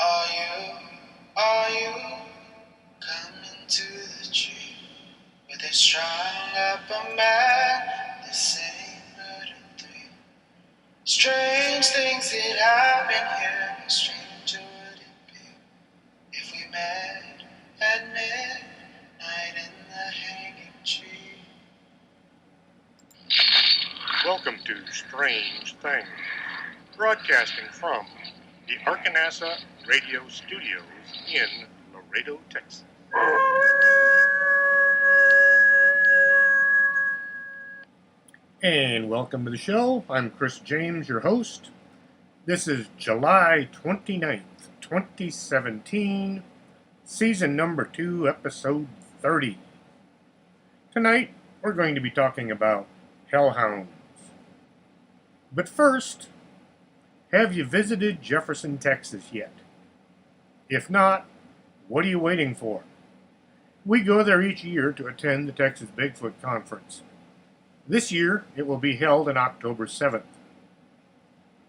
Are you coming to the tree with a strong upper man? The same murder three. Strange things that happen here. How stranger would it be if we met at midnight in the hanging tree? Welcome to Strange Things, broadcasting from the Arkanasa Radio Studios in Laredo, Texas. And welcome to the show. I'm Chris James, your host. This is July 29th, 2017, season number 2, episode 30. Tonight, we're going to be talking about Hellhounds. But first, have you visited Jefferson, Texas yet? If not, what are you waiting for? We go there each year to attend the Texas Bigfoot Conference. This year, it will be held on October 7th.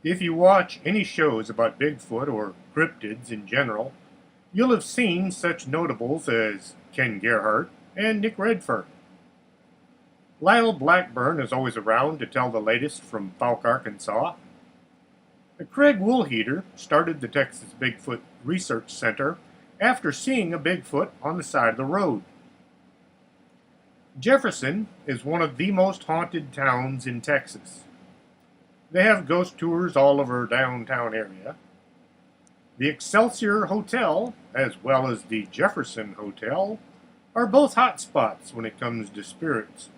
If you watch any shows about Bigfoot or cryptids in general, you'll have seen such notables as Ken Gerhardt and Nick Redfern. Lyle Blackburn is always around to tell the latest from Fouke, Arkansas. Craig Woolheater started the Texas Bigfoot Research Center after seeing a Bigfoot on the side of the road. Jefferson is one of the most haunted towns in Texas. They have ghost tours all over downtown area. The Excelsior Hotel, as well as the Jefferson Hotel, are both hot spots when it comes to spirits.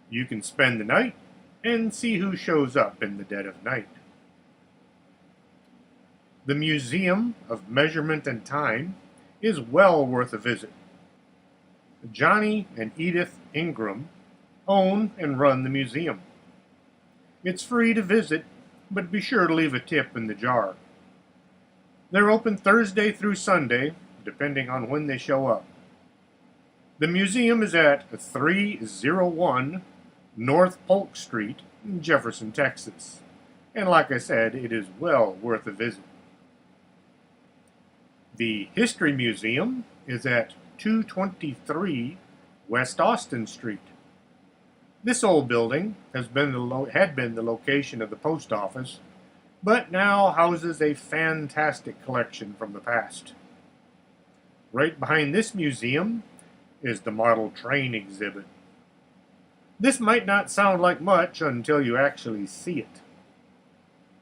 You can spend the night and see who shows up in the dead of night. The Museum of Measurement and Time is well worth a visit. Johnny and Edith Ingram own and run the museum. It's free to visit, but be sure to leave a tip in the jar. They're open Thursday through Sunday, depending on when they show up. The museum is at 301 North Polk Street, Jefferson, Texas. And like I said, it is well worth a visit. The History Museum is at 223 West Austin Street. This old building had been the location of the post office, but now houses a fantastic collection from the past. Right behind this museum is the model train exhibit. This might not sound like much until you actually see it.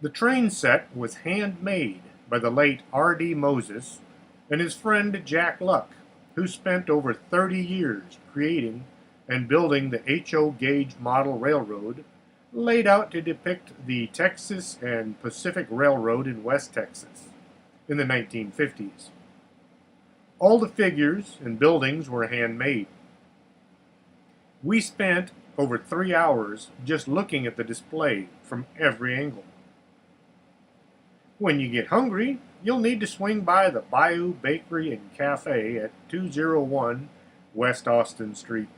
The train set was handmade by the late R.D. Moses and his friend Jack Luck, who spent over 30 years creating and building the H.O. Gage Model Railroad, laid out to depict the Texas and Pacific Railroad in West Texas in the 1950s. All the figures and buildings were handmade. We spent over 3 hours just looking at the display from every angle. When you get hungry, you'll need to swing by the Bayou Bakery and Cafe at 201 West Austin Street.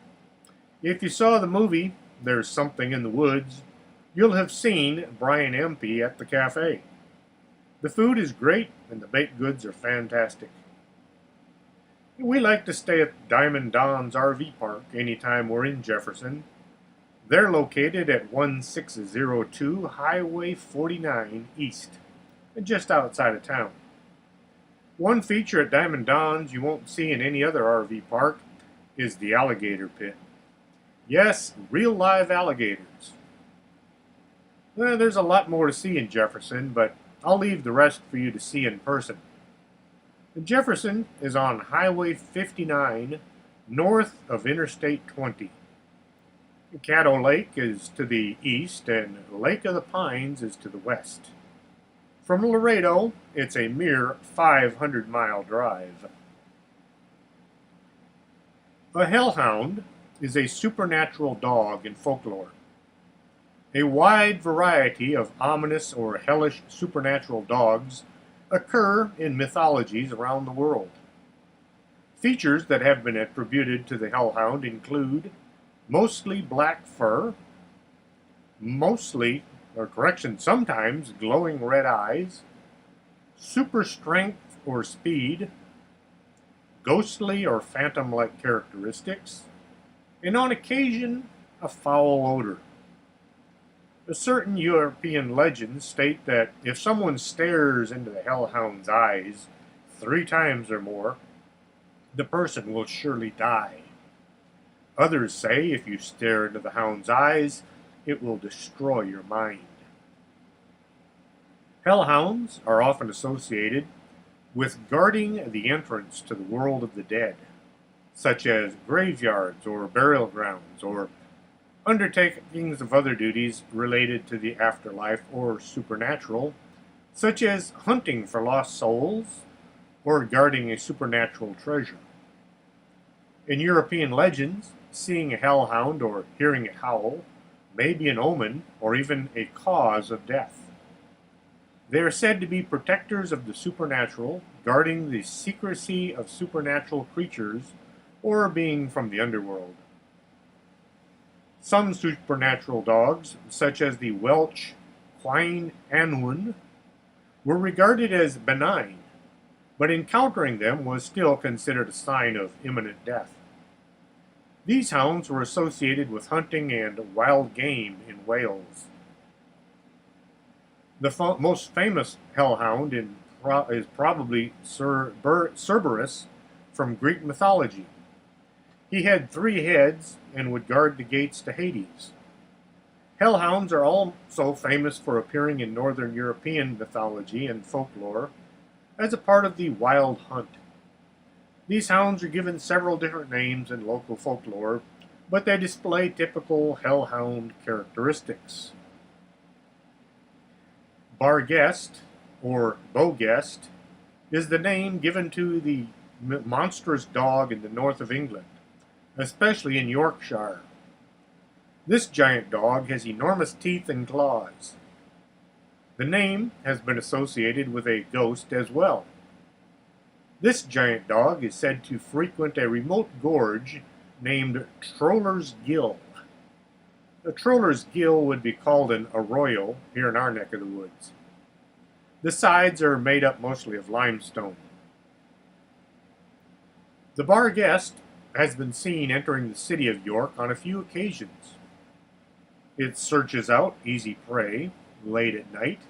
If you saw the movie, There's Something in the Woods, you'll have seen Brian Empey at the cafe. The food is great and the baked goods are fantastic. We like to stay at Diamond Don's RV Park anytime we're in Jefferson. They're located at 1602 Highway 49 East, just outside of town. One feature at Diamond Don's you won't see in any other RV park is the alligator pit. Yes, real live alligators. Well, there's a lot more to see in Jefferson, but I'll leave the rest for you to see in person. Jefferson is on Highway 59 north of Interstate 20. Caddo Lake is to the east and Lake of the Pines is to the west. From Laredo, it's a mere 500-mile drive. A hellhound is a supernatural dog in folklore. A wide variety of ominous or hellish supernatural dogs occur in mythologies around the world. Features that have been attributed to the hellhound include mostly black fur, sometimes glowing red eyes, super strength or speed, ghostly or phantom-like characteristics, and on occasion, a foul odor. Certain European legends state that if someone stares into the hellhound's eyes 3 times or more, the person will surely die. Others say if you stare into the hound's eyes, it will destroy your mind. Hellhounds are often associated with guarding the entrance to the world of the dead, such as graveyards or burial grounds, or undertakings of other duties related to the afterlife or supernatural, such as hunting for lost souls or guarding a supernatural treasure. In European legends, seeing a hellhound or hearing a howl may be an omen or even a cause of death. They are said to be protectors of the supernatural, guarding the secrecy of supernatural creatures or being from the underworld. Some supernatural dogs, such as the Welsh Quine Anwen, were regarded as benign, but encountering them was still considered a sign of imminent death. These hounds were associated with hunting and wild game in Wales. The most famous hellhound is probably Cerberus from Greek mythology. He had 3 heads and would guard the gates to Hades. Hellhounds are also famous for appearing in Northern European mythology and folklore as a part of the wild hunt. These hounds are given several different names in local folklore, but they display typical hellhound characteristics. Barghest, or Bowguest, is the name given to the monstrous dog in the north of England, especially in Yorkshire. This giant dog has enormous teeth and claws. The name has been associated with a ghost as well. This giant dog is said to frequent a remote gorge named Troller's Gill. The Troller's Gill would be called an arroyo here in our neck of the woods. The sides are made up mostly of limestone. The Barghest has been seen entering the city of York on a few occasions. It searches out easy prey late at night,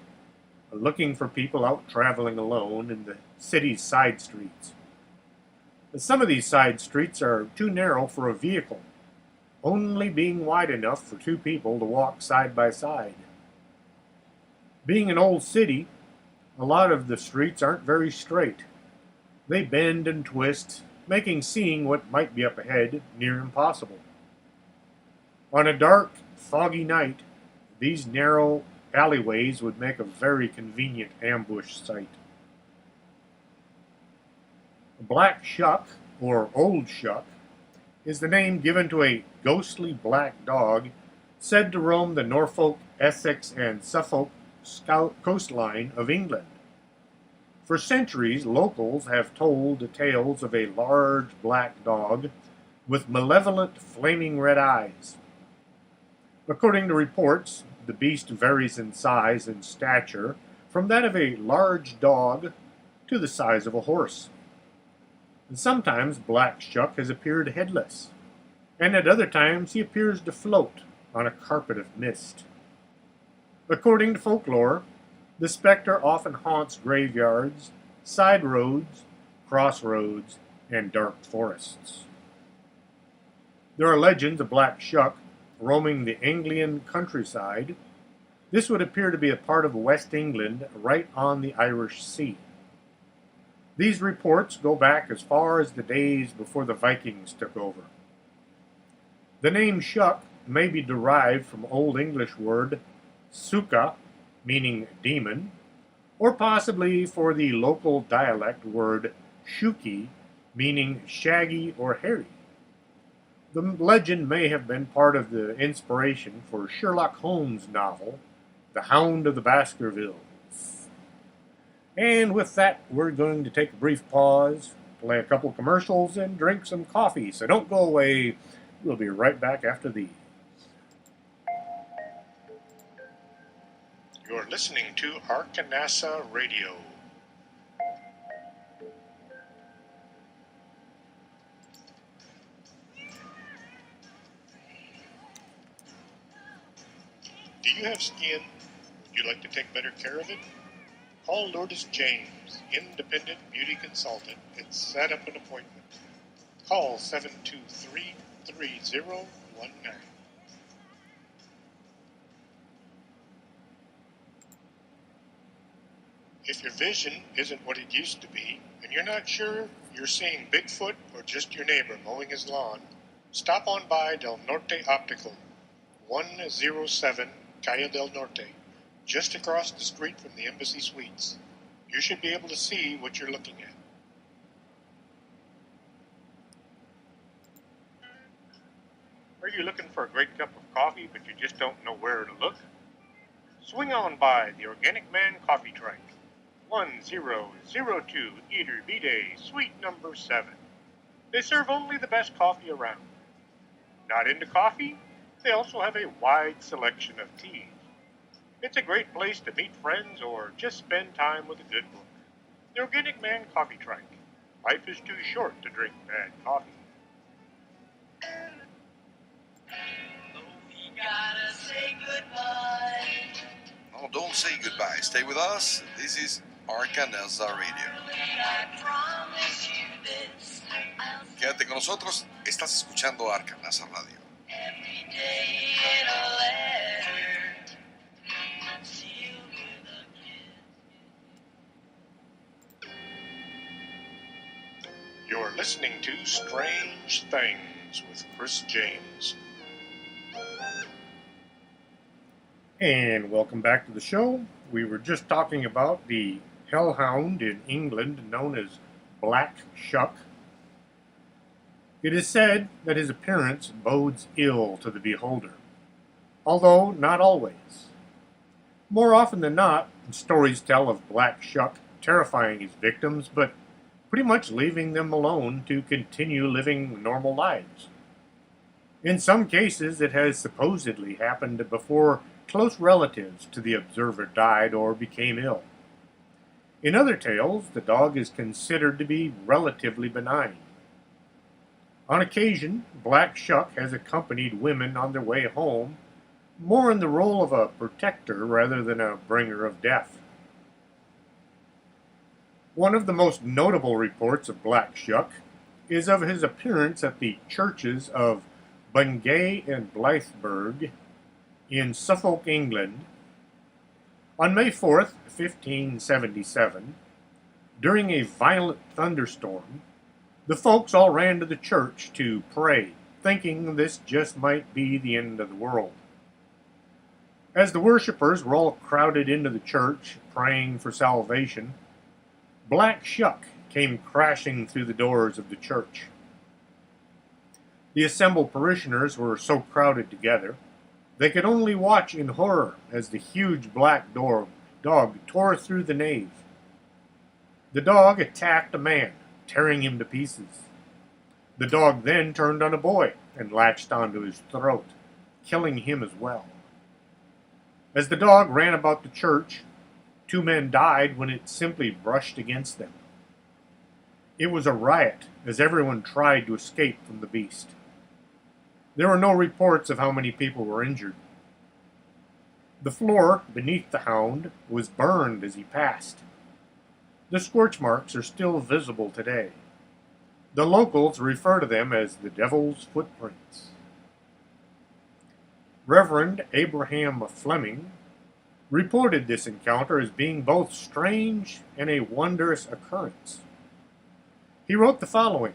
looking for people out traveling alone in the city's side streets. Some of these side streets are too narrow for a vehicle, only being wide enough for 2 people to walk side by side. Being an old city, a lot of the streets aren't very straight. They bend and twist, making seeing what might be up ahead near impossible. On a dark, foggy night, these narrow alleyways would make a very convenient ambush site. Black Shuck, or Old Shuck, is the name given to a ghostly black dog said to roam the Norfolk, Essex, and Suffolk coastline of England. For centuries, locals have told tales of a large black dog with malevolent flaming red eyes. According to reports, the beast varies in size and stature from that of a large dog to the size of a horse. And sometimes Black Shuck has appeared headless, and at other times he appears to float on a carpet of mist. According to folklore, the specter often haunts graveyards, side roads, crossroads, and dark forests. There are legends of Black Shuck roaming the Anglian countryside. This would appear to be a part of West England right on the Irish Sea. These reports go back as far as the days before the Vikings took over. The name Shuck may be derived from Old English word suka, meaning demon, or possibly for the local dialect word shuki, meaning shaggy or hairy. The legend may have been part of the inspiration for Sherlock Holmes' novel, The Hound of the Baskervilles. And with that, we're going to take a brief pause, play a couple commercials, and drink some coffee. So don't go away. We'll be right back after these. You're listening to Arkanasa Radio. you have skin, would you like to take better care of it? Call Lourdes James, independent beauty consultant, and set up an appointment. Call 723-3019. If your vision isn't what it used to be, and you're not sure you're seeing Bigfoot or just your neighbor mowing his lawn, stop on by Del Norte Optical, 107 Calle del Norte, just across the street from the Embassy Suites. You should be able to see what you're looking at. Are you looking for a great cup of coffee, but you just don't know where to look? Swing on by the Organic Man Coffee Truck, 1002 Eater Vide, Suite number 7. They serve only the best coffee around. Not into coffee? They also have a wide selection of teas. It's a great place to meet friends or just spend time with a good book. The Organic Man Coffee Truck. Life is too short to drink bad coffee. We gotta say goodbye. No, don't say goodbye. Stay with us. This is Arkansas Radio. I promise you this. I'll Quédate con nosotros. Estás escuchando Arkansas Radio. every day in a letter. Sealed with a kiss. You're listening to Strange Things with Chris James. And welcome back to the show. We were just talking about the hellhound in England known as Black Shuck. It is said that his appearance bodes ill to the beholder, although not always. More often than not, stories tell of Black Shuck terrifying his victims, but pretty much leaving them alone to continue living normal lives. In some cases, it has supposedly happened before close relatives to the observer died or became ill. In other tales, the dog is considered to be relatively benign. On occasion, Black Shuck has accompanied women on their way home, more in the role of a protector rather than a bringer of death. One of the most notable reports of Black Shuck is of his appearance at the churches of Bungay and Blythburgh in Suffolk, England. On May 4th, 1577, during a violent thunderstorm, the folks all ran to the church to pray, thinking this just might be the end of the world. As the worshippers were all crowded into the church, praying for salvation, Black Shuck came crashing through the doors of the church. The assembled parishioners were so crowded together, they could only watch in horror as the huge black dog tore through the nave. The dog attacked a man, tearing him to pieces. The dog then turned on a boy and latched onto his throat, killing him as well. As the dog ran about the church, 2 men died when it simply brushed against them. It was a riot as everyone tried to escape from the beast. There were no reports of how many people were injured. The floor beneath the hound was burned as he passed. The scorch marks are still visible today. The locals refer to them as the Devil's Footprints. Reverend Abraham Fleming reported this encounter as being both strange and a wondrous occurrence. He wrote the following: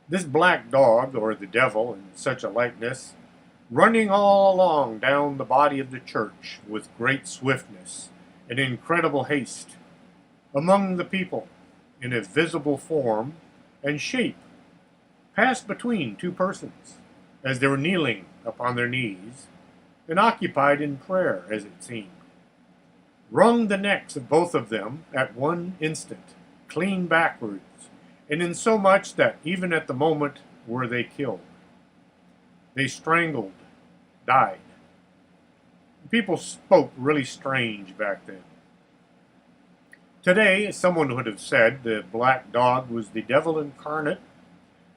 "This black dog, or the devil in such a likeness, running all along down the body of the church with great swiftness and incredible haste, among the people, in a visible form and shape, passed between 2 persons, as they were kneeling upon their knees, and occupied in prayer, as it seemed, wrung the necks of both of them at one instant, clean backwards, and in so much that even at the moment were they killed. They strangled, died." People spoke really strange back then. Today, someone would have said the black dog was the devil incarnate.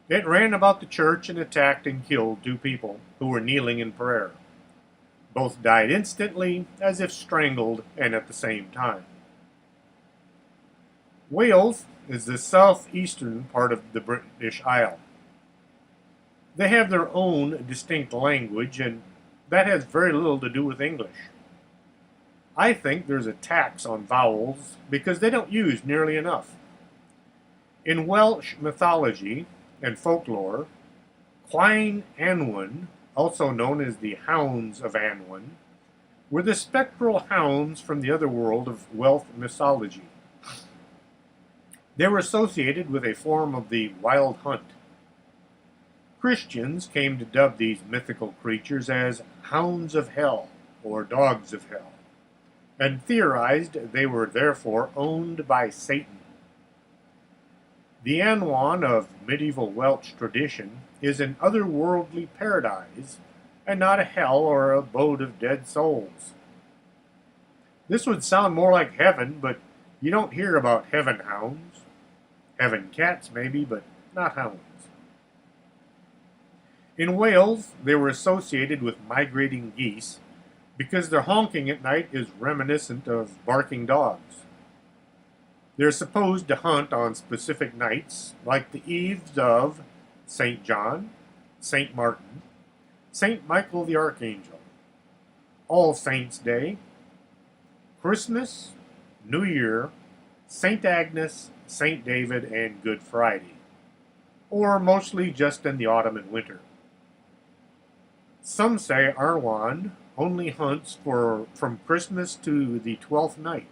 It ran about the church and attacked and killed 2 people who were kneeling in prayer. Both died instantly, as if strangled, and at the same time. Wales is the southeastern part of the British Isle. They have their own distinct language, and that has very little to do with English. I think there's a tax on vowels because they don't use nearly enough. In Welsh mythology and folklore, Cwain Anwen, also known as the Hounds of Anwen, were the spectral hounds from the other world of Welsh mythology. They were associated with a form of the wild hunt. Christians came to dub these mythical creatures as hounds of hell or dogs of hell, and theorized they were therefore owned by Satan. The Anwan of medieval Welsh tradition is an otherworldly paradise and not a hell or abode of dead souls. This would sound more like heaven, but you don't hear about heaven hounds. Heaven cats, maybe, but not hounds. In Wales, they were associated with migrating geese because their honking at night is reminiscent of barking dogs. They're supposed to hunt on specific nights, like the eves of St. John, St. Martin, St. Michael the Archangel, All Saints' Day, Christmas, New Year, St. Agnes, St. David, and Good Friday, or mostly just in the autumn and winter. Some say Arwan only hunts from Christmas to the 12th night.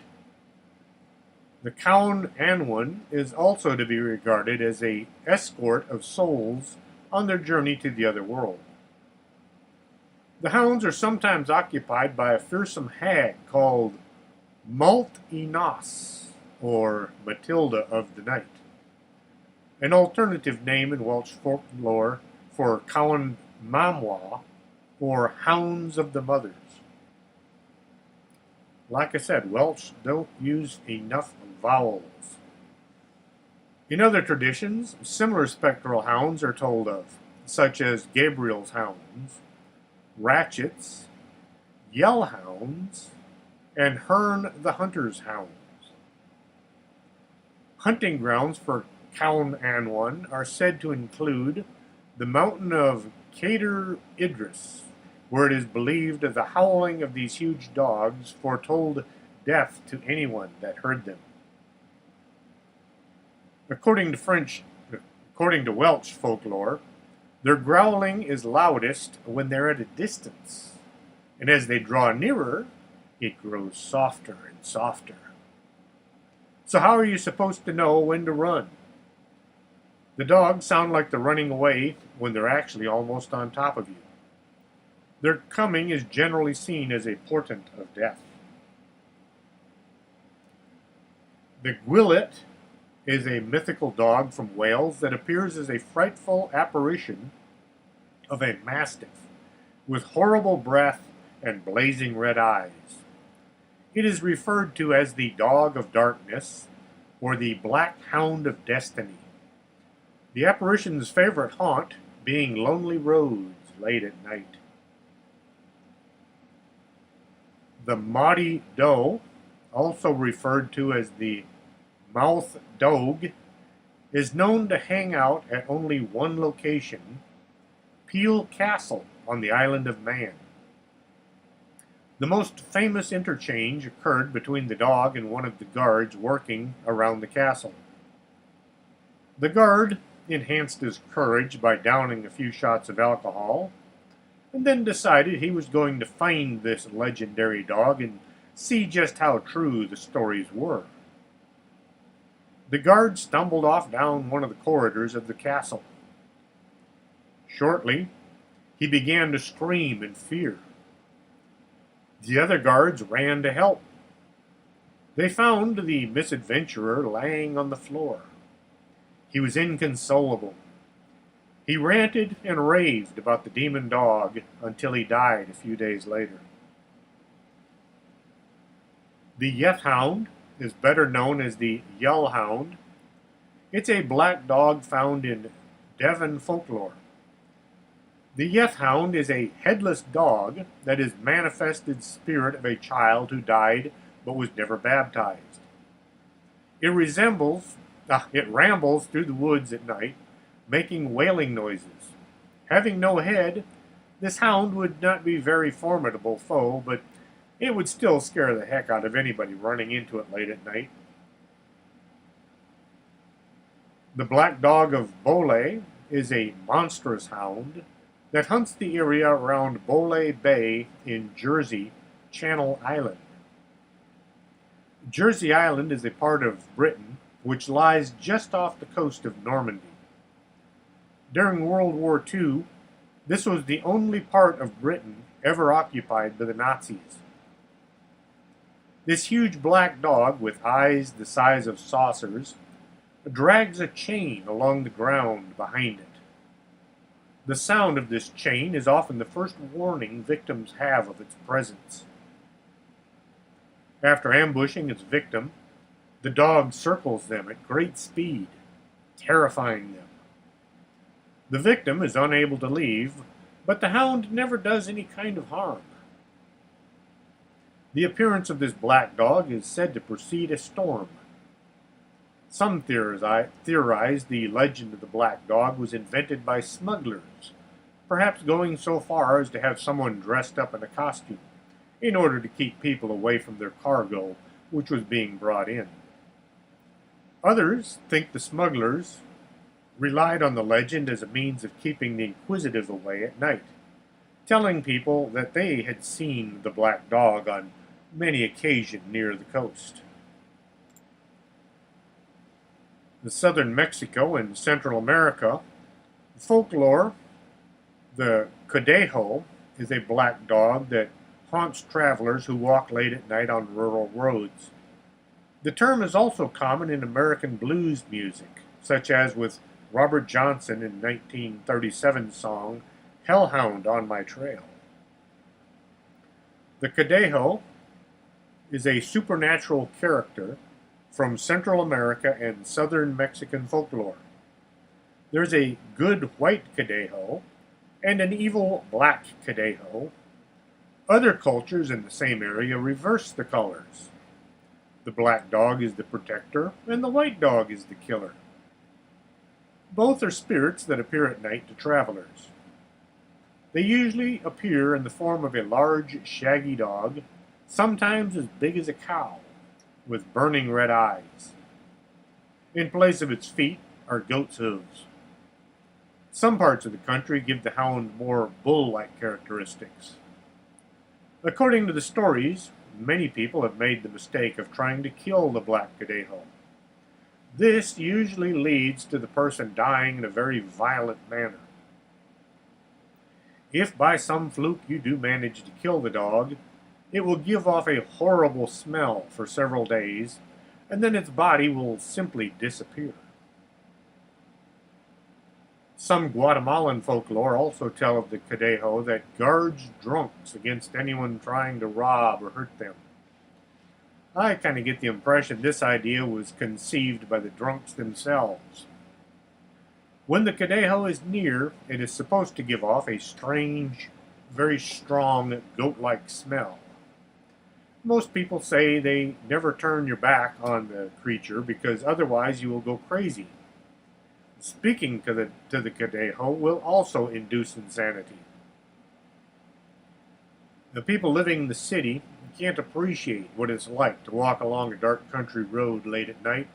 The Cwain Anwen is also to be regarded as an escort of souls on their journey to the other world. The hounds are sometimes occupied by a fearsome hag called Malt y Nos, or Matilda of the Night, an alternative name in Welsh folklore for Cwain Mamwa, or Hounds of the Mothers. Like I said, Welsh don't use enough vowels. In other traditions, similar spectral hounds are told of, such as Gabriel's hounds, Ratchet's, Yellhounds, and Herne the Hunter's hounds. Hunting grounds for Cwain Anwen are said to include the mountain of Cader Idris, where it is believed that the howling of these huge dogs foretold death to anyone that heard them. According to Welsh folklore, their growling is loudest when they're at a distance, and as they draw nearer, it grows softer and softer. So how are you supposed to know when to run? The dogs sound like they're running away when they're actually almost on top of you. Their coming is generally seen as a portent of death. The Gwyllt is a mythical dog from Wales that appears as a frightful apparition of a mastiff with horrible breath and blazing red eyes. It is referred to as the Dog of Darkness or the Black Hound of Destiny. The apparition's favorite haunt being lonely roads late at night. The Maudie Doe, also referred to as the Mouth Dog, is known to hang out at only one location, Peel Castle on the island of Man. The most famous interchange occurred between the dog and one of the guards working around the castle. The guard enhanced his courage by downing a few shots of alcohol, and then decided he was going to find this legendary dog and see just how true the stories were. The guard stumbled off down one of the corridors of the castle. Shortly, he began to scream in fear. The other guards ran to help. They found the misadventurer laying on the floor. He was inconsolable. He ranted and raved about the demon dog until he died a few days later. The Yellhound is better known as the Yellhound. It's a black dog found in Devon folklore. The Hellhound is a headless dog that is manifested spirit of a child who died but was never baptized. It rambles through the woods at night, making wailing noises. Having no head, this hound would not be a very formidable foe, but it would still scare the heck out of anybody running into it late at night. The black dog of Bole is a monstrous hound that hunts the area around Bole Bay in Jersey, Channel Island. Jersey Island is a part of Britain which lies just off the coast of Normandy. During World War II, this was the only part of Britain ever occupied by the Nazis. This huge black dog, with eyes the size of saucers, drags a chain along the ground behind it. The sound of this chain is often the first warning victims have of its presence. After ambushing its victim, the dog circles them at great speed, terrifying them. The victim is unable to leave, but the hound never does any kind of harm. The appearance of this black dog is said to precede a storm. Some theorize the legend of the black dog was invented by smugglers, perhaps going so far as to have someone dressed up in a costume, in order to keep people away from their cargo, which was being brought in. Others think the smugglers relied on the legend as a means of keeping the inquisitive away at night, telling people that they had seen the black dog on many occasions near the coast. In southern Mexico and Central America, folklore, the Conejo is a black dog that haunts travelers who walk late at night on rural roads. The term is also common in American blues music, such as with Robert Johnson in 1937's song Hellhound on My Trail. The Conejo is a supernatural character from Central America and southern Mexican folklore. There's a good white Conejo and an evil black Conejo. Other cultures in the same area reverse the colors. The black dog is the protector, and the white dog is the killer. Both are spirits that appear at night to travelers. They usually appear in the form of a large, shaggy dog, sometimes as big as a cow, with burning red eyes. In place of its feet are goat's hooves. Some parts of the country give the hound more bull-like characteristics. According to the stories, many people have made the mistake of trying to kill the black Conejo. This usually leads to the person dying in a very violent manner. If by some fluke you do manage to kill the dog, it will give off a horrible smell for several days, and then its body will simply disappear. Some Guatemalan folklore also tell of the Conejo that guards drunks against anyone trying to rob or hurt them. I kind of get the impression this idea was conceived by the drunks themselves. When the Conejo is near, it is supposed to give off a strange, very strong goat-like smell. Most people say they never turn your back on the creature because otherwise you will go crazy. Speaking to the Conejo will also induce insanity. The people living in the city can't appreciate what it's like to walk along a dark country road late at night.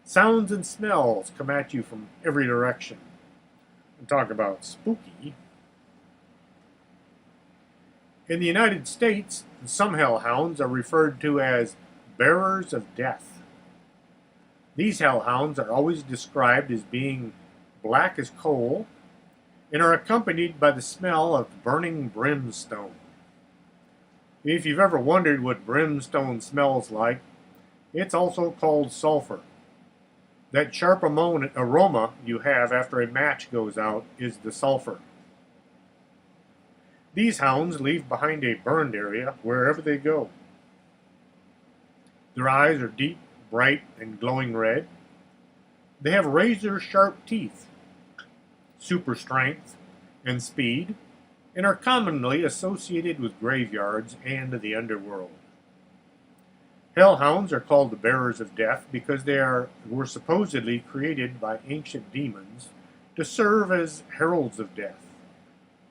Sounds and smells come at you from every direction. And talk about spooky. In the United States, some hellhounds are referred to as bearers of death. These hellhounds are always described as being black as coal and are accompanied by the smell of burning brimstone. If you've ever wondered what brimstone smells like, it's also called sulfur. That sharp aroma you have after a match goes out is the sulfur. These hounds leave behind a burned area wherever they go. Their eyes are deep, bright, and glowing red. They have razor-sharp teeth, super strength, and speed, and are commonly associated with graveyards and the underworld. Hellhounds are called the bearers of death because were supposedly created by ancient demons to serve as heralds of death.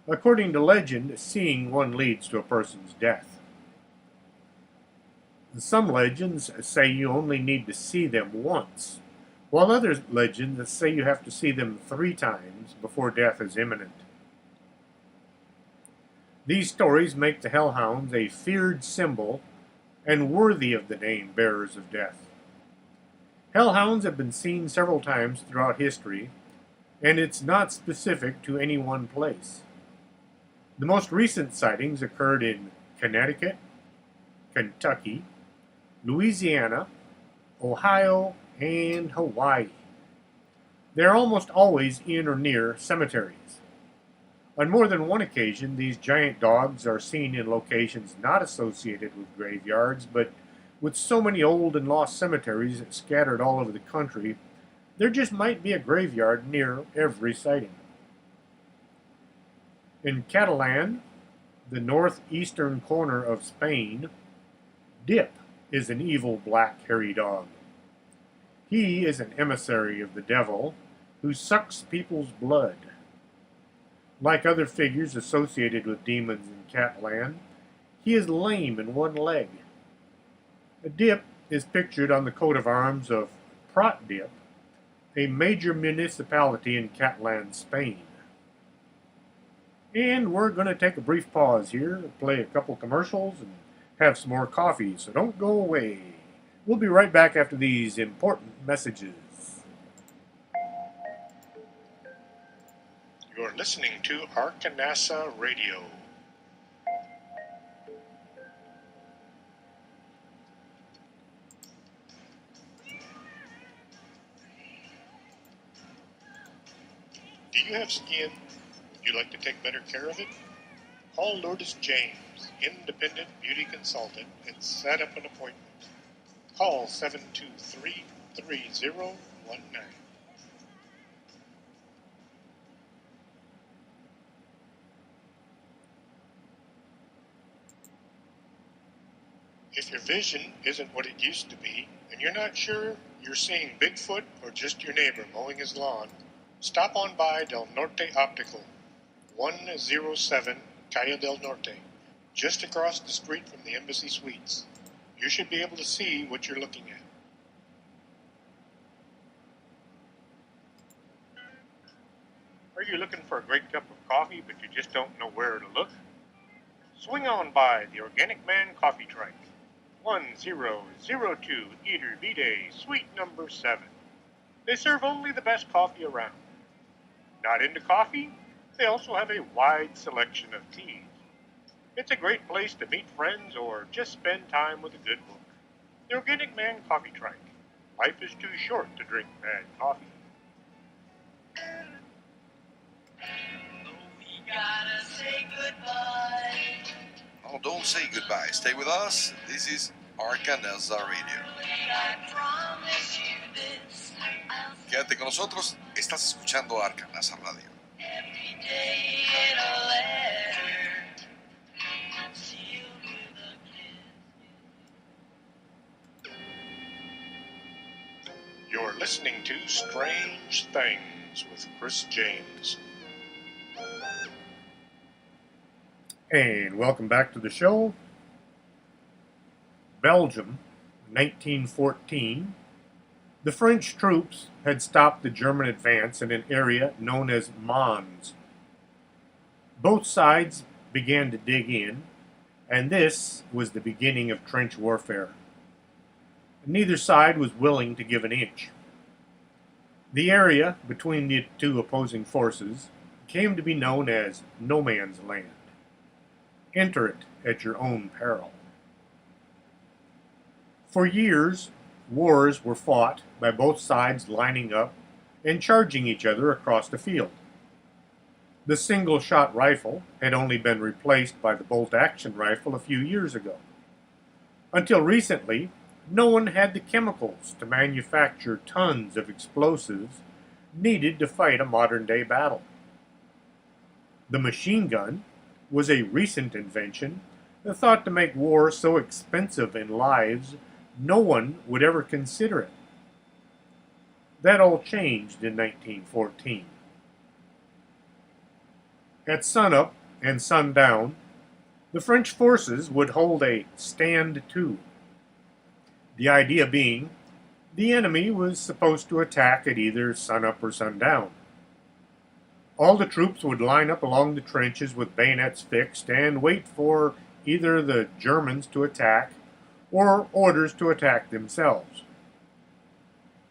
According to legend, seeing one leads to a person's death. Some legends say you only need to see them once, while other legends say you have to see them 3 times before death is imminent. These stories make the Hellhounds a feared symbol and worthy of the name bearers of death. Hellhounds have been seen several times throughout history, and it's not specific to any one place. The most recent sightings occurred in Connecticut, Kentucky, Louisiana, Ohio, and Hawaii. They are almost always in or near cemeteries. On more than one occasion, these giant dogs are seen in locations not associated with graveyards, but with so many old and lost cemeteries scattered all over the country, there just might be a graveyard near every sighting. In Catalan, the northeastern corner of Spain, Dip is an evil black hairy dog. He is an emissary of the devil who sucks people's blood. Like other figures associated with demons in Catland, he is lame in one leg. A Dip is pictured on the coat of arms of Prat-Dip, a major municipality in Catland, Spain. And we're going to take a brief pause here, play a couple commercials, and have some more coffee, so don't go away. We'll be right back after these important messages. You're listening to Arkanasa Radio. Do you have skin? Would you like to take better care of it? Call Lourdes James, independent beauty consultant, and set up an appointment. Call 723-3019. If your vision isn't what it used to be, and you're not sure you're seeing Bigfoot or just your neighbor mowing his lawn, stop on by Del Norte Optical, 107 Calle del Norte, just across the street from the Embassy Suites. You should be able to see what you're looking at. Are you looking for a great cup of coffee, but you just don't know where to look? Swing on by the Organic Man Coffee Trike, 1002 Eater Vide, Suite number 7. They serve only the best coffee around. Not into coffee? They also have a wide selection of teas. It's a great place to meet friends or just spend time with a good book. The Organic Man Coffee Trike. Life is too short to drink bad coffee. We gotta say goodbye. Oh, don't say goodbye. Stay with us. This is Arkanasa Radio. I promise you this. I'll Quédate con nosotros. Estás escuchando Arkanasa Radio. every day in a letter. Sealed with a kiss. You're listening to Strange Things with Chris James. And welcome back to the show. Belgium, 1914. The French troops had stopped the German advance in an area known as Mons. Both sides began to dig in, and this was the beginning of trench warfare. Neither side was willing to give an inch. The area between the two opposing forces came to be known as No Man's Land. Enter it at your own peril. For years, wars were fought by both sides lining up and charging each other across the field. The single-shot rifle had only been replaced by the bolt-action rifle a few years ago. Until recently, no one had the chemicals to manufacture tons of explosives needed to fight a modern-day battle. The machine gun was a recent invention thought to make war so expensive in lives no one would ever consider it. That all changed in 1914. At sunup and sundown, the French forces would hold a stand to. The idea being the enemy was supposed to attack at either sunup or sundown. All the troops would line up along the trenches with bayonets fixed and wait for either the Germans to attack or orders to attack themselves.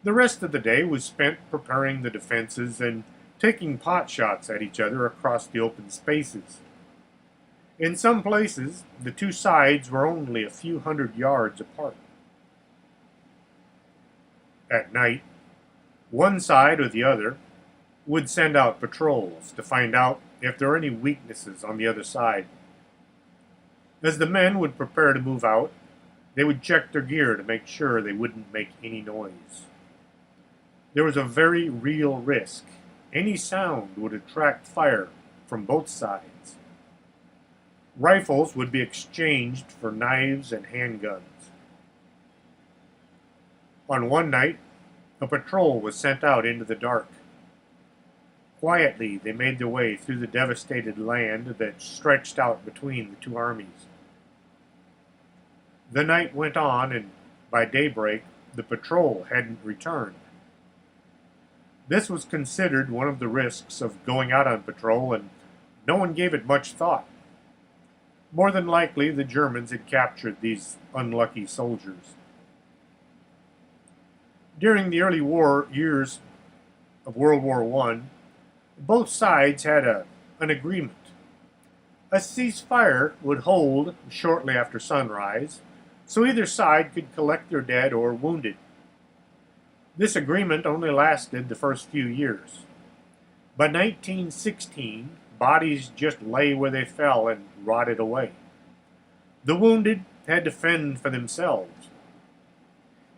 The rest of the day was spent preparing the defenses and taking pot shots at each other across the open spaces. In some places, the two sides were only a few hundred yards apart. At night, one side or the other would send out patrols to find out if there were any weaknesses on the other side. As the men would prepare to move out, they would check their gear to make sure they wouldn't make any noise. There was a very real risk. Any sound would attract fire from both sides. Rifles would be exchanged for knives and handguns. On one night, a patrol was sent out into the dark. Quietly, they made their way through the devastated land that stretched out between the two armies. The night went on, and by daybreak, the patrol hadn't returned. This was considered one of the risks of going out on patrol, and no one gave it much thought. More than likely, the Germans had captured these unlucky soldiers. During the early war years of World War I, both sides had an agreement. A ceasefire would hold shortly after sunrise, so either side could collect their dead or wounded. This agreement only lasted the first few years. By 1916, bodies just lay where they fell and rotted away. The wounded had to fend for themselves.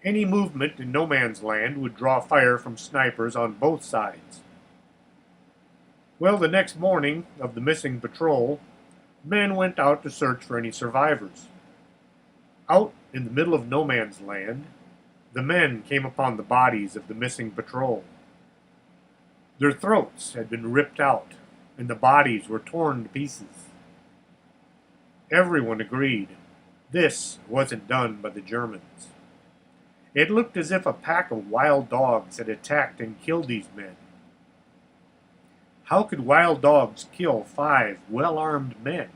Any movement in no man's land would draw fire from snipers on both sides. Well, the next morning of the missing patrol, men went out to search for any survivors. Out in the middle of no man's land, the men came upon the bodies of the missing patrol. Their throats had been ripped out, and the bodies were torn to pieces. Everyone agreed this wasn't done by the Germans. It looked as if a pack of wild dogs had attacked and killed these men. How could wild dogs kill 5 well-armed men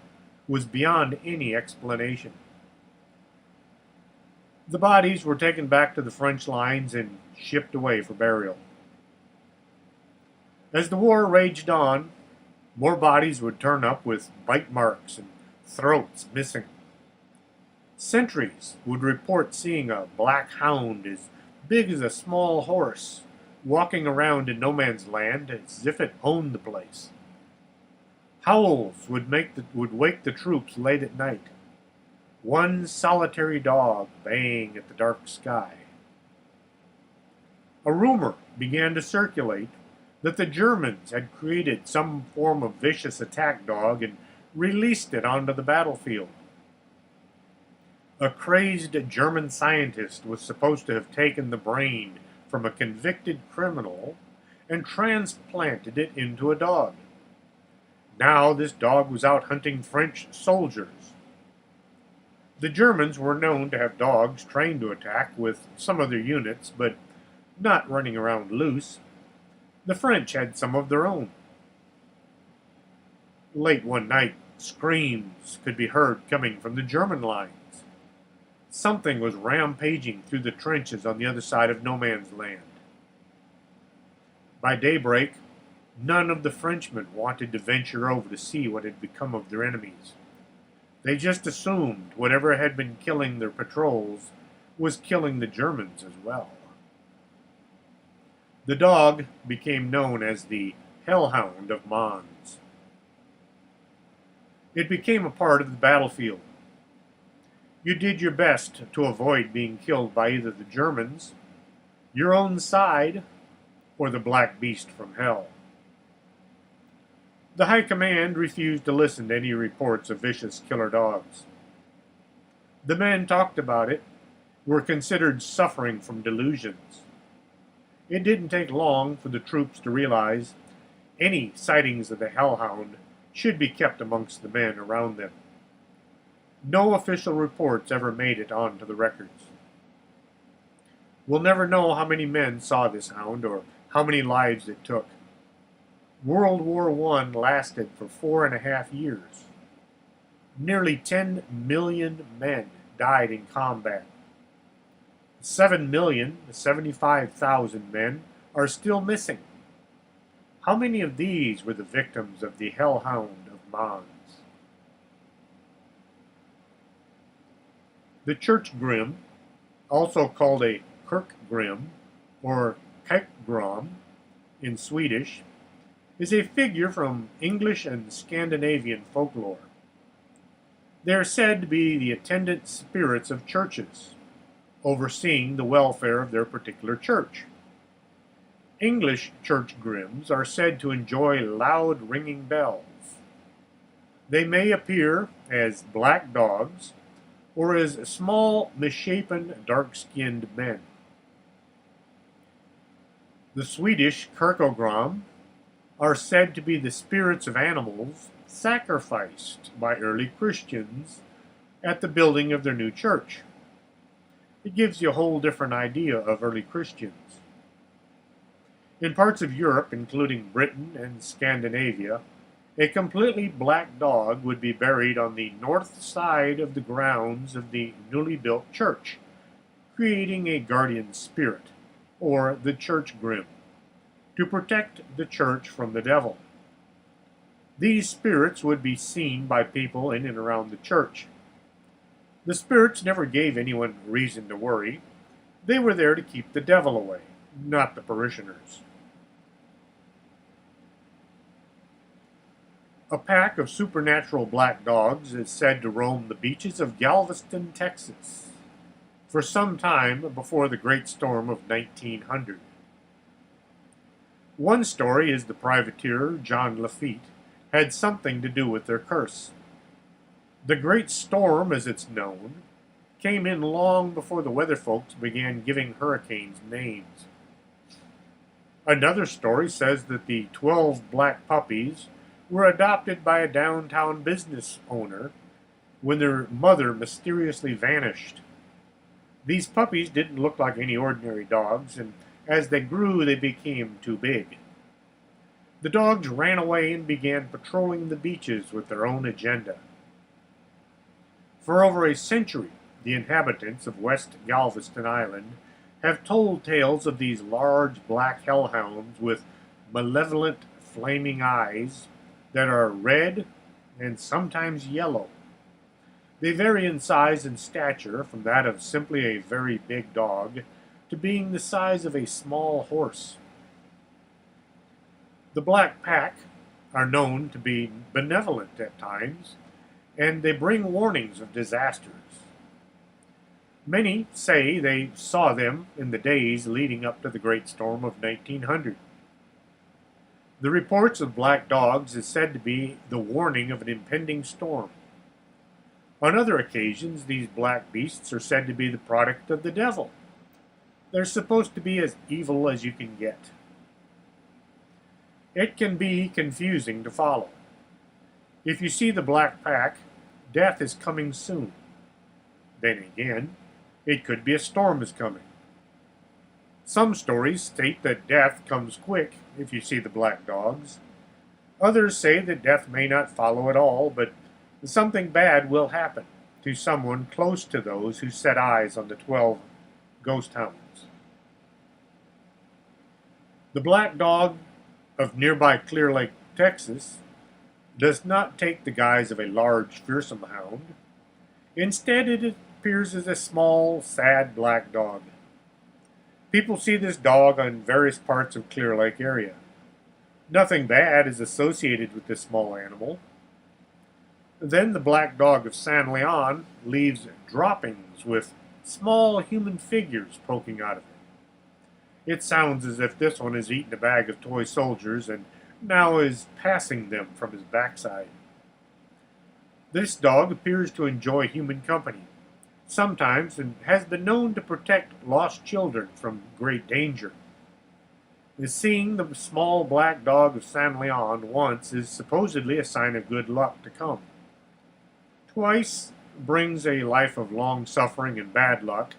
was beyond any explanation. The bodies were taken back to the French lines and shipped away for burial. As the war raged on, more bodies would turn up with bite marks and throats missing. Sentries would report seeing a black hound as big as a small horse walking around in no man's land as if it owned the place. Howls would wake the troops late at night. One solitary dog baying at the dark sky. A rumor began to circulate that the Germans had created some form of vicious attack dog and released it onto the battlefield. A crazed German scientist was supposed to have taken the brain from a convicted criminal and transplanted it into a dog. Now this dog was out hunting French soldiers. The Germans were known to have dogs trained to attack with some of their units, but not running around loose. The French had some of their own. Late one night, screams could be heard coming from the German lines. Something was rampaging through the trenches on the other side of no man's land. By daybreak, none of the Frenchmen wanted to venture over to see what had become of their enemies. They just assumed whatever had been killing their patrols was killing the Germans as well. The dog became known as the Hellhound of Mons. It became a part of the battlefield. You did your best to avoid being killed by either the Germans, your own side, or the black beast from hell. The High Command refused to listen to any reports of vicious killer dogs. The men talked about it were considered suffering from delusions. It didn't take long for the troops to realize any sightings of the Hellhound should be kept amongst the men around them. No official reports ever made it onto the records. We'll never know how many men saw this hound or how many lives it took. World War I lasted for 4.5 years. Nearly 10 million men died in combat. 7,075,000 men are still missing. How many of these were the victims of the Hellhound of Mons? The Church Grim, also called a Kirkgrim or Kikgrom in Swedish, is a figure from English and Scandinavian folklore. They are said to be the attendant spirits of churches, overseeing the welfare of their particular church. English church grims are said to enjoy loud ringing bells. They may appear as black dogs or as small, misshapen, dark-skinned men. The Swedish Kyrkogram are said to be the spirits of animals sacrificed by early Christians at the building of their new church. It gives you a whole different idea of early Christians. In parts of Europe, including Britain and Scandinavia, a completely black dog would be buried on the north side of the grounds of the newly built church, creating a guardian spirit, or the church grim, to protect the church from the devil. These spirits would be seen by people in and around the church. The spirits never gave anyone reason to worry. They were there to keep the devil away, not the parishioners. A pack of supernatural black dogs is said to roam the beaches of Galveston, Texas, for some time before the Great Storm of 1900. One story is the privateer John Lafitte had something to do with their curse. The Great Storm, as it's known, came in long before the weather folks began giving hurricanes names. Another story says that the 12 black puppies were adopted by a downtown business owner when their mother mysteriously vanished. These puppies didn't look like any ordinary dogs, and as they grew, they became too big. The dogs ran away and began patrolling the beaches with their own agenda. For over a century, the inhabitants of West Galveston Island have told tales of these large black hellhounds with malevolent flaming eyes that are red and sometimes yellow. They vary in size and stature from that of simply a very big dog to being the size of a small horse. The Black Pack are known to be benevolent at times, and they bring warnings of disasters. Many say they saw them in the days leading up to the Great Storm of 1900. The reports of black dogs is said to be the warning of an impending storm. On other occasions, these black beasts are said to be the product of the devil. They're supposed to be as evil as you can get. It can be confusing to follow. If you see the Black Pack, death is coming soon. Then again, it could be a storm is coming. Some stories state that death comes quick if you see the black dogs. Others say that death may not follow at all, but something bad will happen to someone close to those who set eyes on the 12 ghost hounds. The black dog of nearby Clear Lake, Texas, does not take the guise of a large, fearsome hound. Instead, it appears as a small, sad black dog. People see this dog on various parts of Clear Lake area. Nothing bad is associated with this small animal. Then the black dog of San Leon leaves droppings with small human figures poking out of it. It sounds as if this one has eaten a bag of toy soldiers and now is passing them from his backside. This dog appears to enjoy human company, sometimes, and has been known to protect lost children from great danger. Seeing the small black dog of San Leon once is supposedly a sign of good luck to come. Twice brings a life of long suffering and bad luck,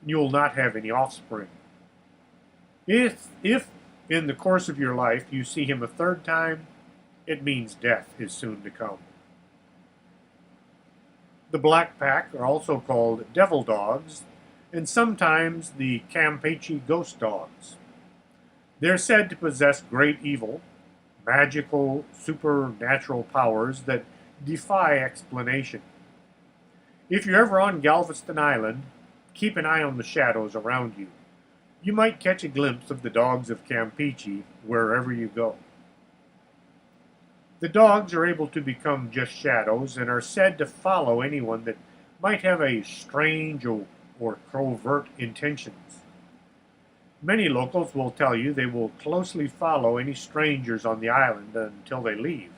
and you will not have any offspring. If in the course of your life you see him a third time, it means death is soon to come. The black pack are also called devil dogs, and sometimes the Campeche ghost dogs. They're said to possess great evil, magical, supernatural powers that defy explanation. If you're ever on Galveston Island, keep an eye on the shadows around you. You might catch a glimpse of the dogs of Campeche wherever you go. The dogs are able to become just shadows and are said to follow anyone that might have a strange or covert intentions. Many locals will tell you they will closely follow any strangers on the island until they leave.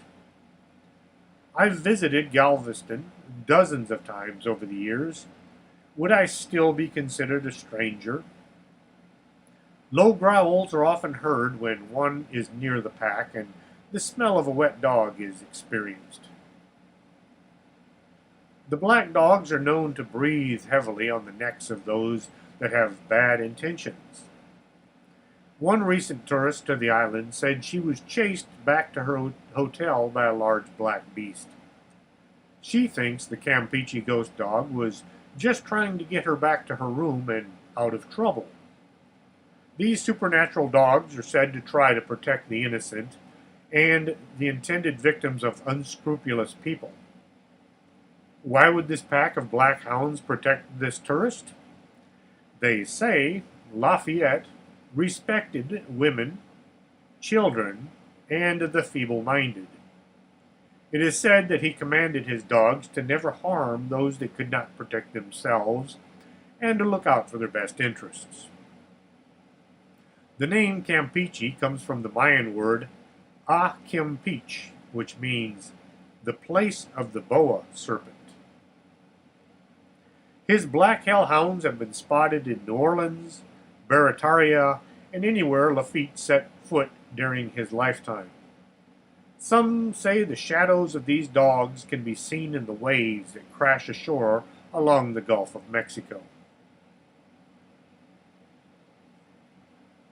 I've visited Galveston dozens of times over the years. Would I still be considered a stranger? Low growls are often heard when one is near the pack, and the smell of a wet dog is experienced. The black dogs are known to breathe heavily on the necks of those that have bad intentions. One recent tourist to the island said she was chased back to her hotel by a large black beast. She thinks the Campeche ghost dog was just trying to get her back to her room and out of trouble. These supernatural dogs are said to try to protect the innocent and the intended victims of unscrupulous people. Why would this pack of black hounds protect this tourist? They say Lafayette respected women, children, and the feeble-minded. It is said that he commanded his dogs to never harm those that could not protect themselves and to look out for their best interests. The name Campeche comes from the Mayan word Akimpeach, which means the place of the boa serpent. His black hellhounds have been spotted in New Orleans, Barataria, and anywhere Lafitte set foot during his lifetime. Some say the shadows of these dogs can be seen in the waves that crash ashore along the Gulf of Mexico.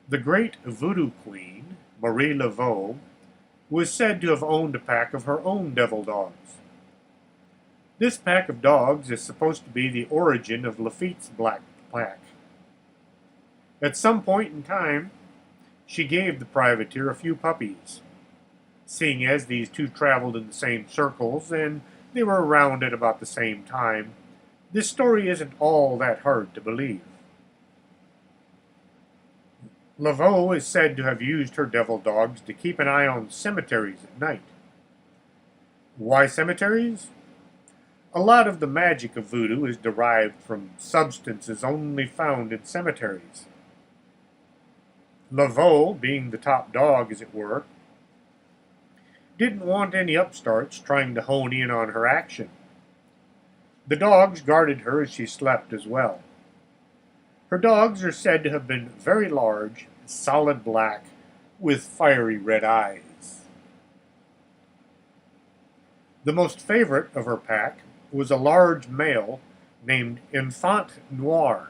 The great voodoo queen, Marie Laveau, was said to have owned a pack of her own devil dogs. This pack of dogs is supposed to be the origin of Lafitte's black pack. At some point in time, she gave the privateer a few puppies. Seeing as these two traveled in the same circles and they were around at about the same time, this story isn't all that hard to believe. Laveau is said to have used her devil dogs to keep an eye on cemeteries at night. Why cemeteries? A lot of the magic of voodoo is derived from substances only found in cemeteries. Laveau, being the top dog as it were, didn't want any upstarts trying to hone in on her action. The dogs guarded her as she slept as well. Her dogs are said to have been very large, solid black, with fiery red eyes. The most favorite of her pack was a large male named Enfant Noir.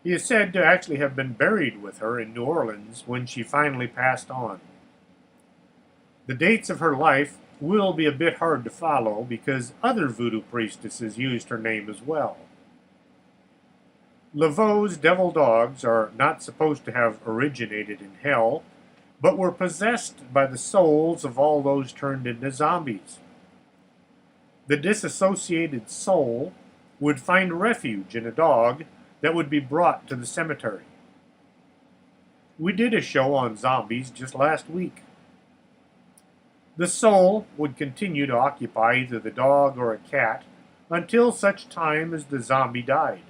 He is said to actually have been buried with her in New Orleans when she finally passed on. The dates of her life will be a bit hard to follow because other voodoo priestesses used her name as well. Laveau's devil dogs are not supposed to have originated in hell, but were possessed by the souls of all those turned into zombies. The disassociated soul would find refuge in a dog that would be brought to the cemetery. We did a show on zombies just last week. The soul would continue to occupy either the dog or a cat until such time as the zombie died.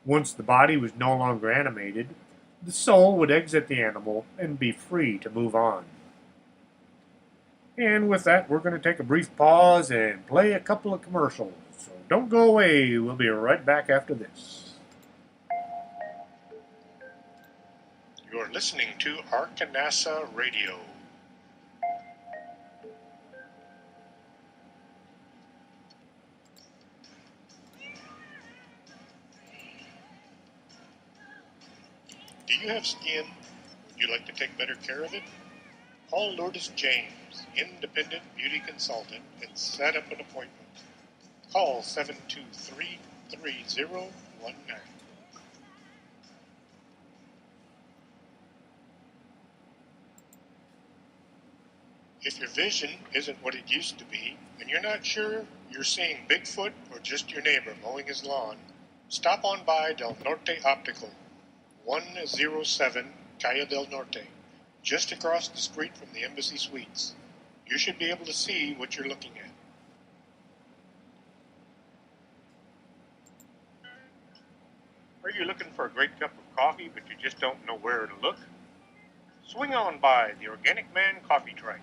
Once the body was no longer animated, the soul would exit the animal and be free to move on. And with that, we're going to take a brief pause and play a couple of commercials. So don't go away. We'll be right back after this. You're listening to Arkanasa Radio. Do you have skin? Would you like to take better care of it? Call Lourdes James, independent beauty consultant, and set up an appointment. Call 723-3019. If your vision isn't what it used to be, and you're not sure you're seeing Bigfoot or just your neighbor mowing his lawn, stop on by Del Norte Optical, 107 Calle del Norte, just across the street from the Embassy Suites. You should be able to see what you're looking at. Are you looking for a great cup of coffee, but you just don't know where to look? Swing on by the Organic Man Coffee Truck,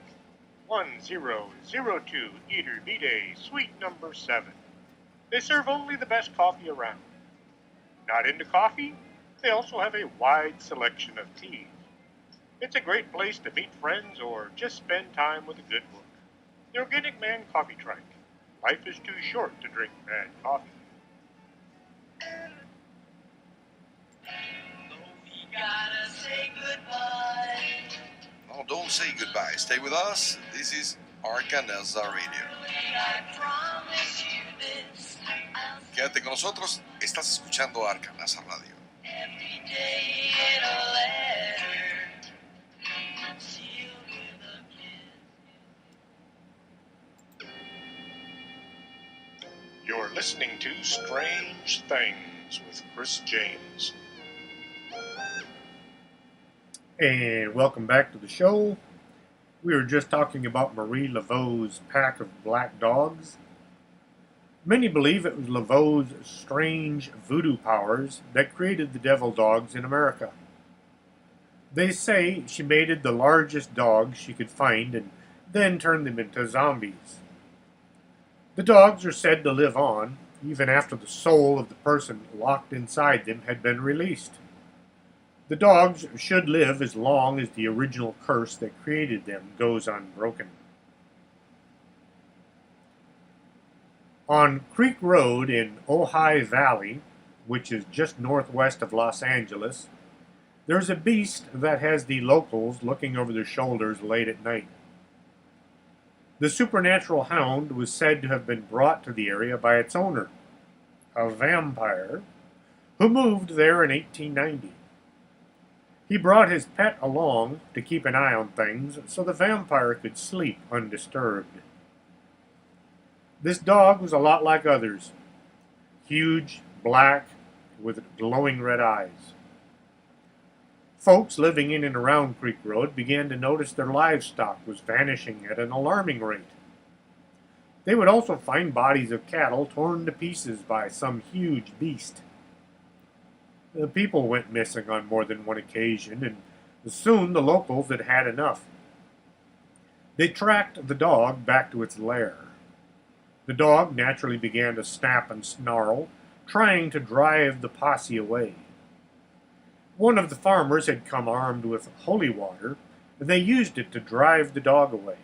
1002 Eater Vitae, Suite number 7. They serve only the best coffee around. Not into coffee? They also have a wide selection of teas. It's a great place to meet friends or just spend time with a good book. The Organic Man Coffee Truck. Life is too short to drink bad coffee. Gotta say goodbye. No, don't say goodbye. Stay with us. This is Arkanasa Radio. I promise you this. I'll Quédate con nosotros. Estás escuchando Arkanasa Radio. every day in a letter, sealed with a kiss. You're listening to Strange Things with Chris James. And welcome back to the show. We were just talking about Marie Laveau's pack of black dogs. Many believe it was Laveau's strange voodoo powers that created the devil dogs in America. They say she mated the largest dogs she could find and then turned them into zombies. The dogs are said to live on, even after the soul of the person locked inside them had been released. The dogs should live as long as the original curse that created them goes unbroken. On Creek Road in Ojai Valley, which is just northwest of Los Angeles, there's a beast that has the locals looking over their shoulders late at night. The supernatural hound was said to have been brought to the area by its owner, a vampire, who moved there in 1890. He brought his pet along to keep an eye on things so the vampire could sleep undisturbed. This dog was a lot like others, huge, black, with glowing red eyes. Folks living in and around Creek Road began to notice their livestock was vanishing at an alarming rate. They would also find bodies of cattle torn to pieces by some huge beast. The people went missing on more than one occasion, and soon the locals had had enough. They tracked the dog back to its lair. The dog naturally began to snap and snarl, trying to drive the posse away. One of the farmers had come armed with holy water, and they used it to drive the dog away.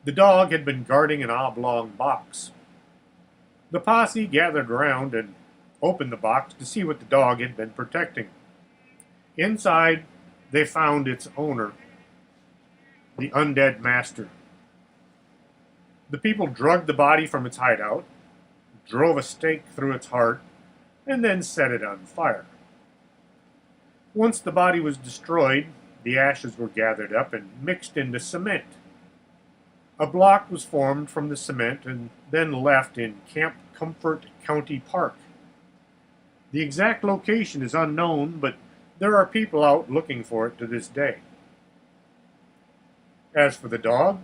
The dog had been guarding an oblong box. The posse gathered around and opened the box to see what the dog had been protecting. Inside, they found its owner, the undead master. The people dragged the body from its hideout, drove a stake through its heart, and then set it on fire. Once the body was destroyed, the ashes were gathered up and mixed into cement. A block was formed from the cement and then left in Camp Comfort County Park. The exact location is unknown, but there are people out looking for it to this day. As for the dog,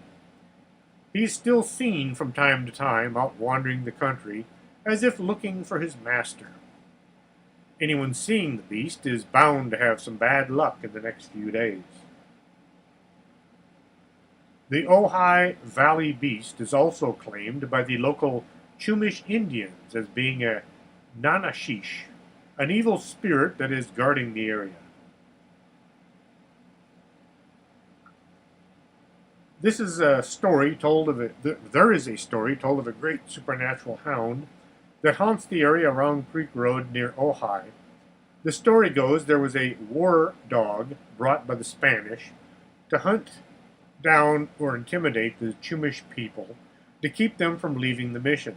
he is still seen from time to time out wandering the country as if looking for his master. Anyone seeing the beast is bound to have some bad luck in the next few days. The Ojai Valley Beast is also claimed by the local Chumash Indians as being a Nanashish, an evil spirit that is guarding the area. This is a story told of there is a story told of a great supernatural hound that haunts the area around Creek Road near Ojai. The story goes there was a war dog brought by the Spanish to hunt down or intimidate the Chumash people to keep them from leaving the mission.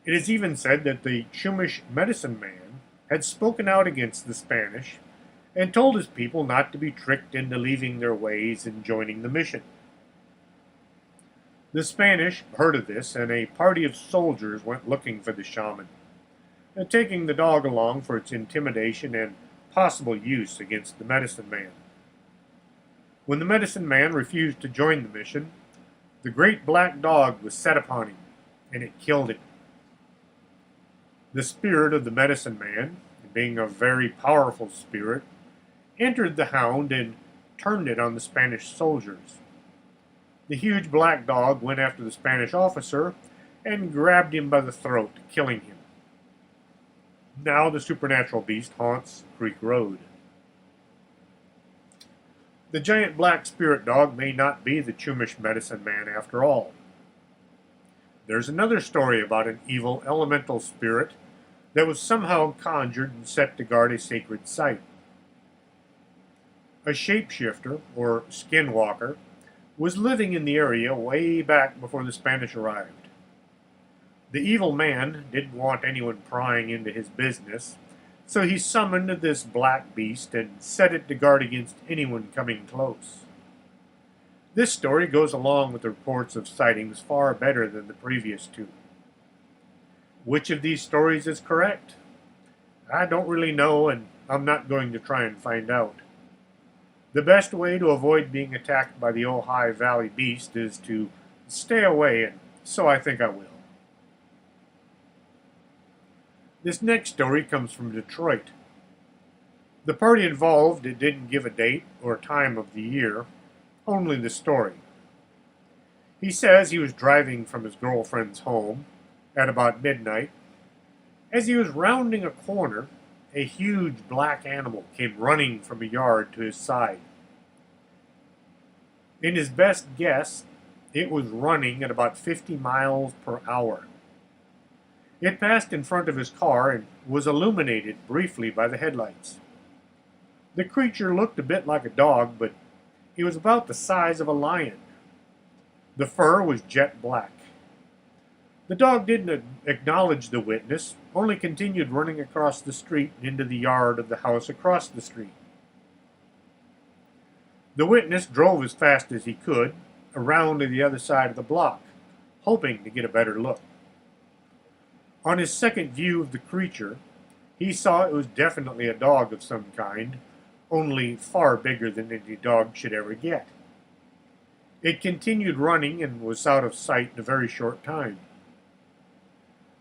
It is even said that the Chumash medicine man had spoken out against the Spanish and told his people not to be tricked into leaving their ways and joining the mission. The Spanish heard of this, and a party of soldiers went looking for the shaman, taking the dog along for its intimidation and possible use against the medicine man. When the medicine man refused to join the mission, the great black dog was set upon him, and it killed him. The spirit of the medicine man, being a very powerful spirit, entered the hound and turned it on the Spanish soldiers. The huge black dog went after the Spanish officer and grabbed him by the throat, killing him. Now the supernatural beast haunts Creek Road. The giant black spirit dog may not be the Chumash medicine man after all. There's another story about an evil elemental spirit that was somehow conjured and set to guard a sacred site. A shapeshifter, or skinwalker, was living in the area way back before the Spanish arrived. The evil man didn't want anyone prying into his business, so he summoned this black beast and set it to guard against anyone coming close. This story goes along with the reports of sightings far better than the previous two. Which of these stories is correct? I don't really know, and I'm not going to try and find out. The best way to avoid being attacked by the Ojai Valley Beast is to stay away, and so I think I will. This next story comes from Detroit. The party involved didn't give a date or time of the year, only the story. He says he was driving from his girlfriend's home at about midnight. As he was rounding a corner, a huge black animal came running from a yard to his side. In his best guess, it was running at about 50 miles per hour. It passed in front of his car and was illuminated briefly by the headlights. The creature looked a bit like a dog, but it was about the size of a lion. The fur was jet black. The dog didn't acknowledge the witness, only continued running across the street and into the yard of the house across the street. The witness drove as fast as he could around to the other side of the block, hoping to get a better look. On his second view of the creature, he saw it was definitely a dog of some kind, only far bigger than any dog should ever get. It continued running and was out of sight in a very short time.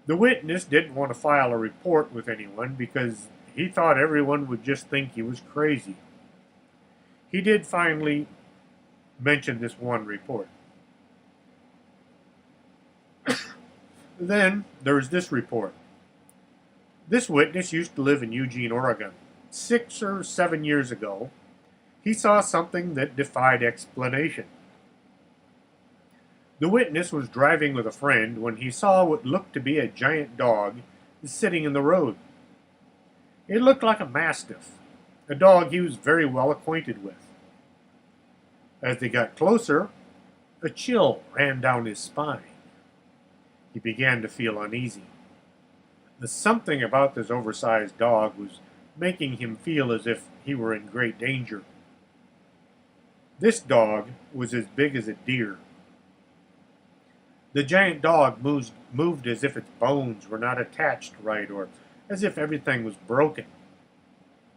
The witness didn't want to file a report with anyone because he thought everyone would just think he was crazy. He did finally mention this one report. Then there was this report. This witness used to live in Eugene, Oregon. 6 or 7 years ago, he saw something that defied explanation. The witness was driving with a friend when he saw what looked to be a giant dog sitting in the road. It looked like a mastiff, a dog he was very well acquainted with. As they got closer, a chill ran down his spine. He began to feel uneasy. The something about this oversized dog was making him feel as if he were in great danger. This dog was as big as a deer. The giant dog moved as if its bones were not attached right, or as if everything was broken.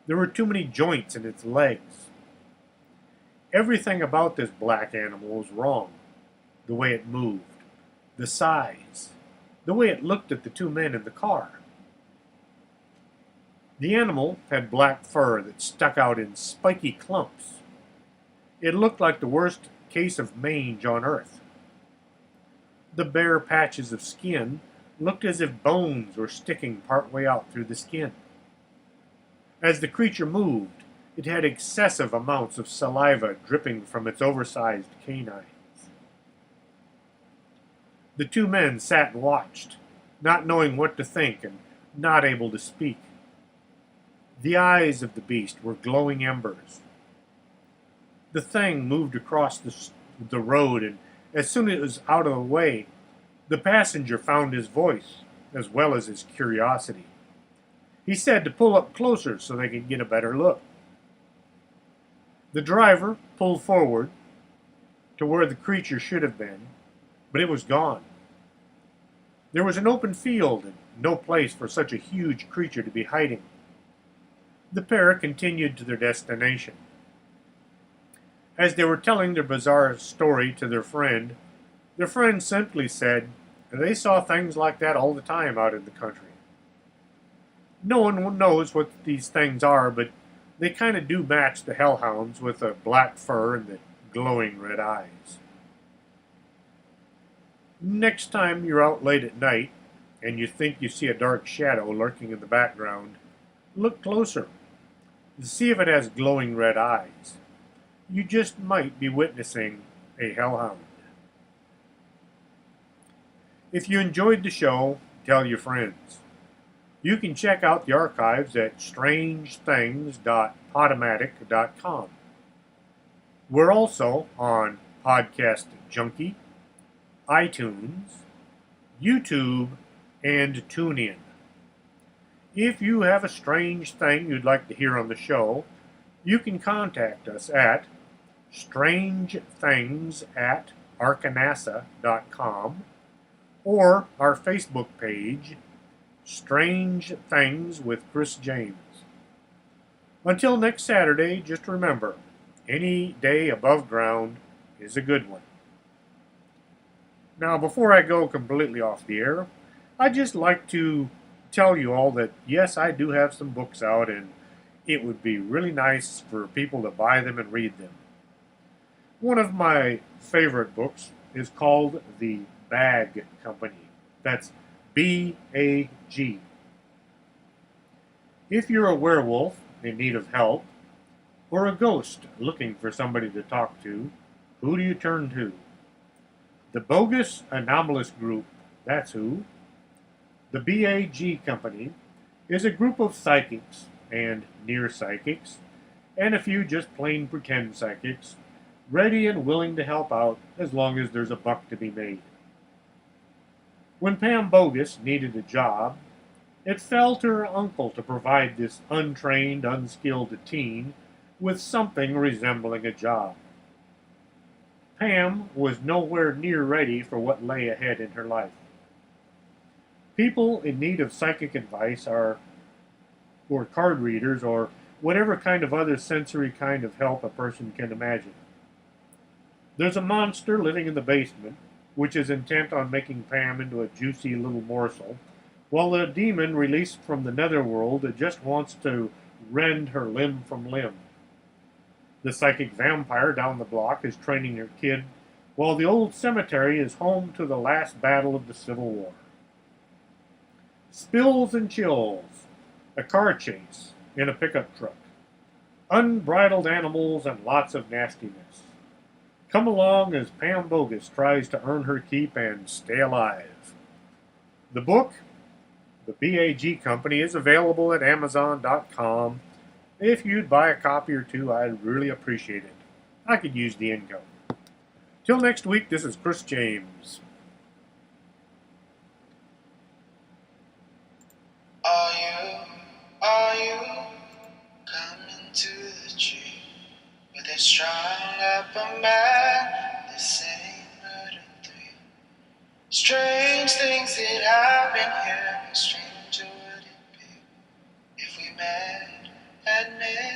There were too many joints in its legs. Everything about this black animal was wrong. The way it moved, the size, the way it looked at the two men in the car. The animal had black fur that stuck out in spiky clumps. It looked like the worst case of mange on earth. The bare patches of skin looked as if bones were sticking partway out through the skin. As the creature moved, it had excessive amounts of saliva dripping from its oversized canines. The two men sat and watched, not knowing what to think and not able to speak. The eyes of the beast were glowing embers. The thing moved across the road, and as soon as it was out of the way, the passenger found his voice as well as his curiosity. He said to pull up closer so they could get a better look. The driver pulled forward to where the creature should have been, but it was gone. There was an open field and no place for such a huge creature to be hiding. The pair continued to their destination. As they were telling their bizarre story to their friend simply said they saw things like that all the time out in the country. No one knows what these things are, but they kind of do match the hellhounds with the black fur and the glowing red eyes. Next time you're out late at night and you think you see a dark shadow lurking in the background, look closer to see if it has glowing red eyes. You just might be witnessing a hellhound. If you enjoyed the show, tell your friends. You can check out the archives at strangethings.podomatic.com. We're also on Podcast Junkie, iTunes, YouTube, and TuneIn. If you have a strange thing you'd like to hear on the show, you can contact us at strangethings@arcanasa.com or our Facebook page, Strange Things with Chris James. Until next Saturday, just remember, any day above ground is a good one. Now, before I go completely off the air, I'd just like to tell you all that, yes, I do have some books out, and it would be really nice for people to buy them and read them. One of my favorite books is called The Bag Company. That's B-A-G. If you're a werewolf in need of help, or a ghost looking for somebody to talk to, who do you turn to? The Bogus Anomalous Group, that's who. The BAG Company is a group of psychics and near psychics, and a few just plain pretend psychics, ready and willing to help out as long as there's a buck to be made. When Pam Bogus needed a job, it fell to her uncle to provide this untrained, unskilled teen with something resembling a job. Pam was nowhere near ready for what lay ahead in her life. People in need of psychic advice or card readers or whatever kind of other sensory kind of help a person can imagine. There's a monster living in the basement, which is intent on making Pam into a juicy little morsel, while the demon released from the netherworld just wants to rend her limb from limb. The psychic vampire down the block is training her kid, while the old cemetery is home to the last battle of the Civil War. Spills and chills, a car chase in a pickup truck, unbridled animals, and lots of nastiness. Come along as Pam Bogus tries to earn her keep and stay alive. The book, The BAG Company, is available at Amazon.com. If you'd buy a copy or two, I'd really appreciate it. I could use the income. Till next week, this is Chris James. Are you coming to the tree where they strung up a man, the same murder three? Strange things that happen here, how stranger would it be if we met at midnight?